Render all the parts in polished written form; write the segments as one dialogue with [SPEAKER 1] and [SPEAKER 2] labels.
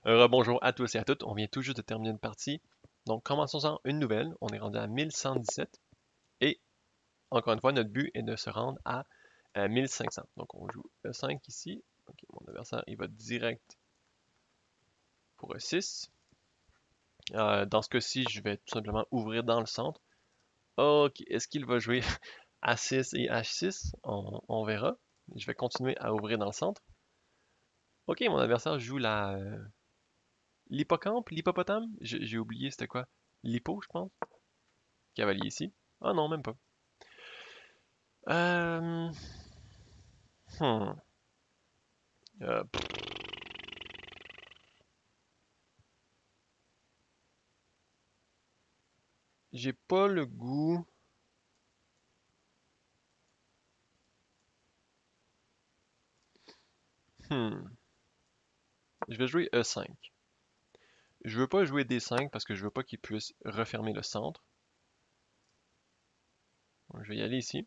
[SPEAKER 1] Bonjour à tous et à toutes. On vient tout juste de terminer une partie. Donc, commençons-en une nouvelle. On est rendu à 1117. Et, encore une fois, notre but est de se rendre à 1500. Donc, on joue E5 ici. Ok, mon adversaire, il va direct pour E6. Dans ce cas-ci, je vais tout simplement ouvrir dans le centre. Ok, est-ce qu'il va jouer A6 et H6? On verra. Je vais continuer à ouvrir dans le centre. Ok, mon adversaire joue l'hippocampe, l'hippopotame? J'ai oublié, c'était quoi? L'hippo, je pense. Cavalier ici. Ah non, même pas. Euh, hmm, pff, j'ai pas le goût. Hmm, je vais jouer E5. Je veux pas jouer D5 parce que je veux pas qu'il puisse refermer le centre. Donc, je vais y aller ici.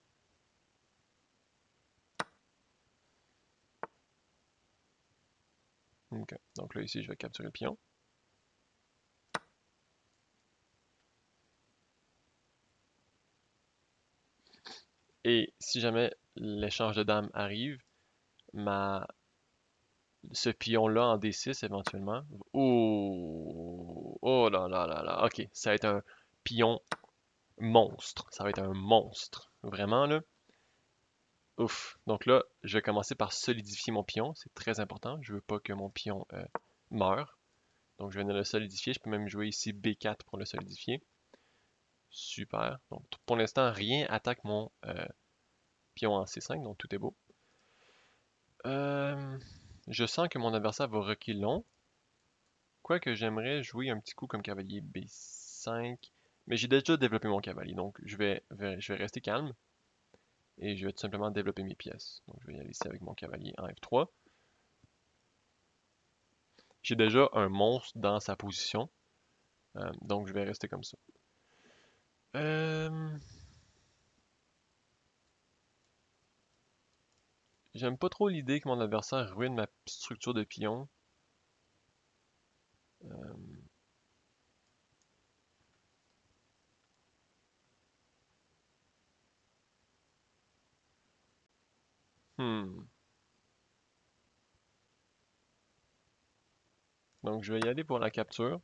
[SPEAKER 1] Ok. Donc là, ici, je vais capturer le pion. Et si jamais l'échange de dames arrive, ma... ce pion-là en D6 éventuellement. Oh, oh là là là là. Ok, ça va être un pion monstre. Ça va être un monstre. Vraiment, là. Ouf. Donc là, je vais commencer par solidifier mon pion. C'est très important. Je veux pas que mon pion meure. Donc je viens de le solidifier. Je peux même jouer ici B4 pour le solidifier. Super. Donc pour l'instant, rien attaque mon pion en C5. Donc tout est beau. Euh, je sens que mon adversaire va reculer long. Quoique j'aimerais jouer un petit coup comme cavalier B5. Mais j'ai déjà développé mon cavalier. Donc je vais rester calme. Et je vais tout simplement développer mes pièces. Donc je vais y aller ici avec mon cavalier en F3. J'ai déjà un monstre dans sa position, donc je vais rester comme ça. Euh, J'aime pas trop l'idée que mon adversaire ruine ma structure de pion. Euh, hmm. Donc je vais y aller pour la capture.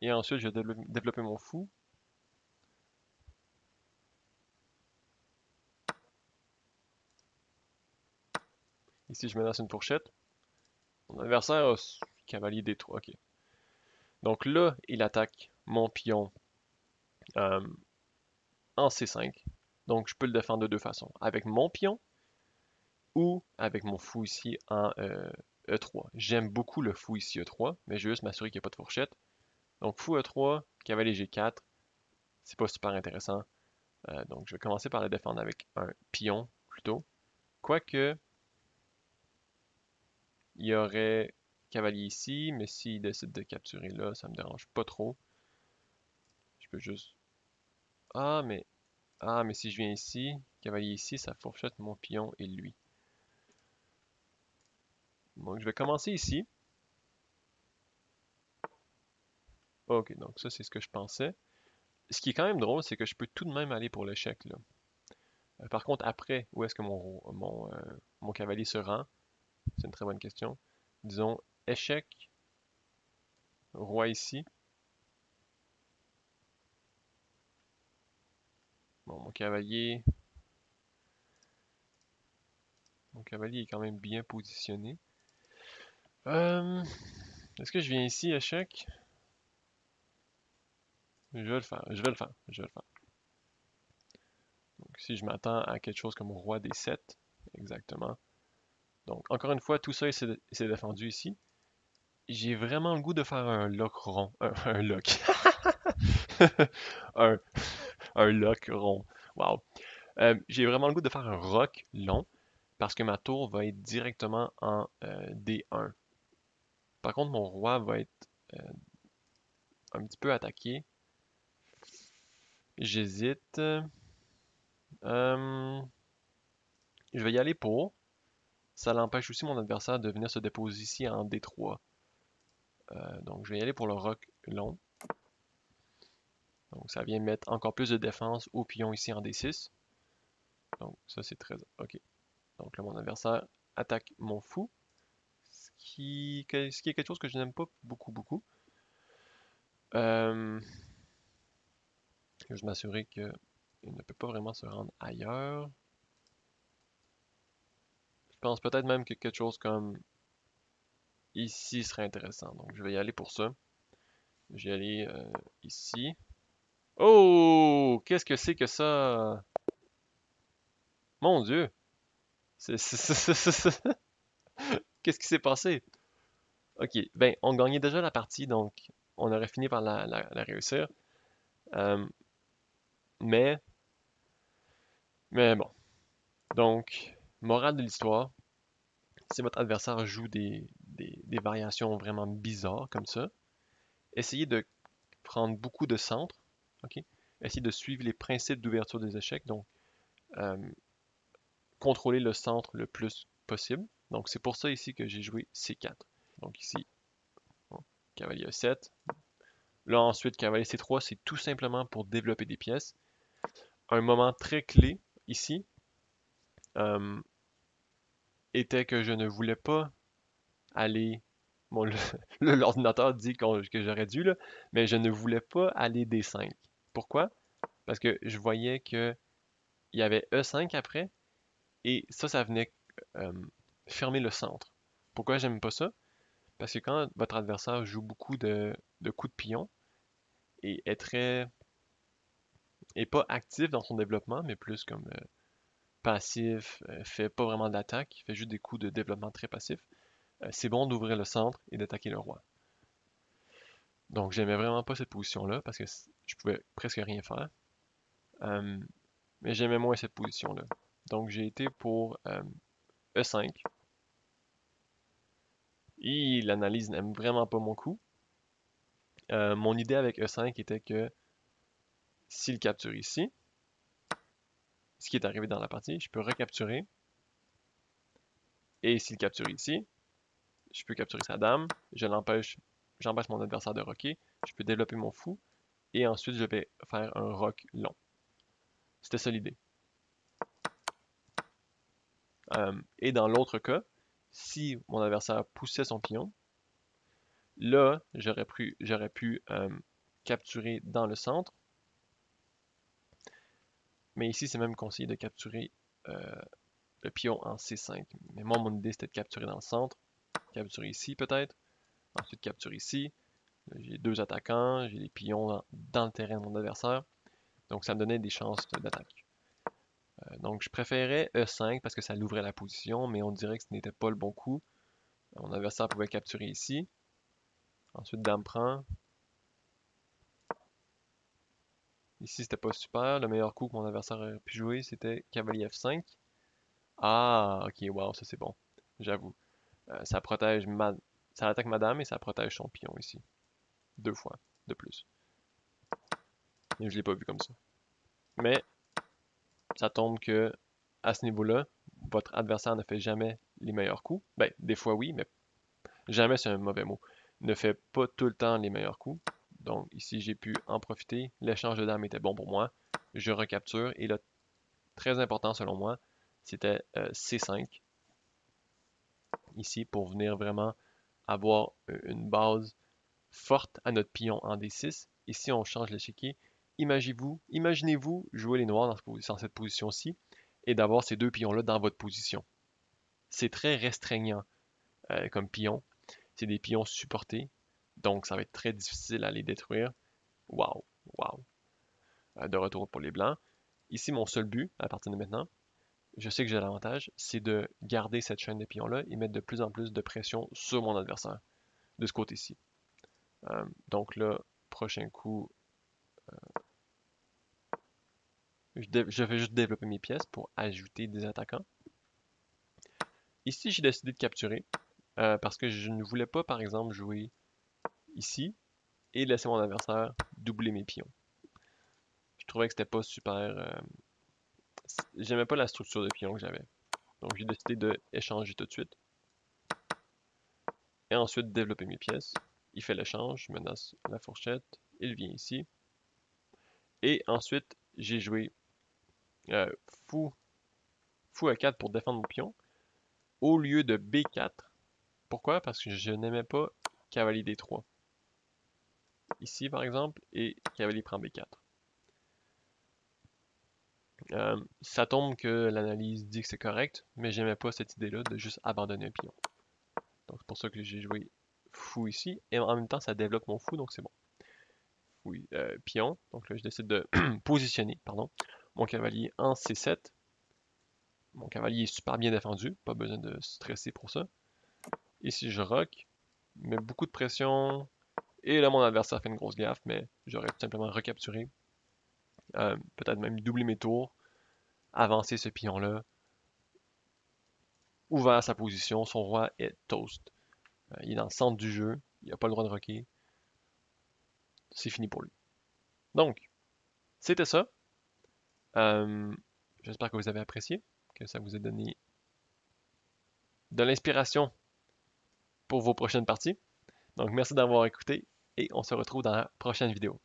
[SPEAKER 1] Et ensuite je vais développer mon fou. Ici je menace une fourchette. Mon adversaire a cavalier D3. Ok. Donc là, il attaque mon pion euh, en C5. Donc je peux le défendre de deux façons. Avec mon pion ou avec mon fou ici en E3. J'aime beaucoup le fou ici E3, mais je veux juste m'assurer qu'il n'y a pas de fourchette. Donc fou E3, cavalier G4, c'est pas super intéressant. Donc je vais commencer par le défendre avec un pion plutôt. Quoique, il y aurait cavalier ici, mais s'il décide de capturer là, ça me dérange pas trop. Je peux juste... Ah, mais... Ah, mais si je viens ici, cavalier ici, ça fourchette mon pion et lui. Donc je vais commencer ici. Ok, donc ça c'est ce que je pensais. Ce qui est quand même drôle, c'est que je peux tout de même aller pour l'échec là. Par contre, après, où est-ce que mon cavalier se rend? C'est une très bonne question. Disons échec, roi ici. Bon, mon cavalier est quand même bien positionné. Euh, Est-ce que je viens ici, échec? Je vais le faire, je vais le faire, je vais le faire. Donc si je m'attends à quelque chose comme roi D7, exactement. Donc encore une fois, tout ça c'est défendu ici. J'ai vraiment le goût de faire un lock rond. Un lock. un, un lock rond. Wow. J'ai vraiment le goût de faire un rock long parce que ma tour va être directement en D1. Par contre, mon roi va être euh, un petit peu attaqué. J'hésite. Je vais y aller pour. Ça l'empêche aussi mon adversaire de venir se déposer ici en D3. Donc je vais y aller pour le roc long. Donc ça vient mettre encore plus de défense au pion ici en D6. Donc ça c'est très... Ok. Donc là mon adversaire attaque mon fou. Ce qui est quelque chose que je n'aime pas beaucoup. Euh, je vais m'assurer qu'il ne peut pas vraiment se rendre ailleurs. Je pense peut-être même que quelque chose comme ici serait intéressant. Donc je vais y aller pour ça. Je vais aller ici. Oh! Qu'est-ce que c'est que ça? Mon Dieu! Qu'est-ce qui s'est passé? Ok, ben on gagnait déjà la partie, donc on aurait fini par la réussir. Euh, mais, mais bon. Donc, morale de l'histoire, si votre adversaire joue des variations vraiment bizarres comme ça, essayez de prendre beaucoup de centres, ok? Essayez de suivre les principes d'ouverture des échecs, donc euh, contrôler le centre le plus possible. Donc c'est pour ça ici que j'ai joué C4. Donc ici, bon, cavalier E7. Là ensuite, cavalier C3, c'est tout simplement pour développer des pièces. Un moment très clé ici euh, était que je ne voulais pas aller. Bon, l'ordinateur dit que j'aurais dû, là, mais je ne voulais pas aller D5. Pourquoi? Parce que je voyais que il y avait E5 après, et ça venait euh, fermer le centre. Pourquoi j'aime pas ça? Parce que quand votre adversaire joue beaucoup de coups de pion et est pas actif dans son développement, mais plus comme passif, fait pas vraiment d'attaque, fait juste des coups de développement très passifs, c'est bon d'ouvrir le centre et d'attaquer le roi. Donc j'aimais vraiment pas cette position-là parce que je pouvais presque rien faire. Euh, mais j'aimais moins cette position-là. Donc j'ai été pour E5. Et l'analyse n'aime vraiment pas mon coup. Mon idée avec E5 était que s'il capture ici, ce qui est arrivé dans la partie, je peux recapturer. Et s'il capture ici, je peux capturer sa dame. J'empêche mon adversaire de rocker. Je peux développer mon fou. Et ensuite, je vais faire un rock long. C'était ça l'idée. Et dans l'autre cas, si mon adversaire poussait son pion, là, j'aurais pu capturer dans le centre. Mais ici, c'est même conseillé de capturer le pion en C5. Mais moi, mon idée, c'était de capturer dans le centre. Capturer ici, peut-être. Ensuite, capturer ici. J'ai deux attaquants. J'ai les pions dans le terrain de mon adversaire. Donc, ça me donnait des chances d'attaque. Donc, je préférais E5 parce que ça l'ouvrait la position, mais on dirait que ce n'était pas le bon coup. Mon adversaire pouvait capturer ici. Ensuite, dame prend. Ici, c'était pas super. Le meilleur coup que mon adversaire aurait pu jouer, c'était cavalier F5. Ah, ok, wow, ça c'est bon. J'avoue. Ça protège ça attaque ma dame et ça protège son pion ici. Deux fois de plus. Et je l'ai pas vu comme ça. Mais ça tombe que à ce niveau-là, votre adversaire ne fait jamais les meilleurs coups. Ben, des fois oui, mais jamais c'est un mauvais mot. Ne fait pas tout le temps les meilleurs coups. Donc ici, j'ai pu en profiter. L'échange de dames était bon pour moi. Je recapture. Et là, très important selon moi, c'était C5. Ici, pour venir vraiment avoir une base forte à notre pion en D6. Et si on change l'échiquier, imaginez-vous jouer les noirs dans cette position-ci et d'avoir ces deux pions-là dans votre position. C'est très restreignant comme pion. C'est des pions supportés, donc ça va être très difficile à les détruire. Waouh, waouh. De retour pour les blancs. Ici, mon seul but, à partir de maintenant, je sais que j'ai l'avantage, c'est de garder cette chaîne de pions-là et mettre de plus en plus de pression sur mon adversaire, de ce côté-ci. Donc là, prochain coup, je vais juste développer mes pièces pour ajouter des attaquants. Ici, j'ai décidé de capturer parce que je ne voulais pas, par exemple, jouer ici et laisser mon adversaire doubler mes pions. Je trouvais que c'était pas super. J'aimais pas la structure de pions que j'avais. Donc j'ai décidé de échanger tout de suite. Et ensuite développer mes pièces. Il fait l'échange, je menace la fourchette, il vient ici. Et ensuite, j'ai joué euh, fou, fou A4 pour défendre mon pion, au lieu de B4. Pourquoi? Parce que je n'aimais pas cavalier D3. Ici, par exemple, et cavalier prend B4. Ça tombe que l'analyse dit que c'est correct, mais j'aimais pas cette idée-là de juste abandonner un pion. Donc c'est pour ça que j'ai joué fou ici, et en même temps ça développe mon fou, donc c'est bon. Fou, pion, donc là je décide de positionner, pardon, mon cavalier en C7. Mon cavalier est super bien défendu, pas besoin de stresser pour ça. Ici je rock, mets beaucoup de pression, et là mon adversaire fait une grosse gaffe, mais j'aurais tout simplement recapturé, peut-être même doubler mes tours, avancer ce pion-là, ouvert sa position, son roi est toast. Il est dans le centre du jeu, il n'a pas le droit de rocker, c'est fini pour lui. Donc, c'était ça. Euh, J'espère que vous avez apprécié, que ça vous a donné de l'inspiration pour vos prochaines parties. Donc, merci d'avoir écouté et on se retrouve dans la prochaine vidéo.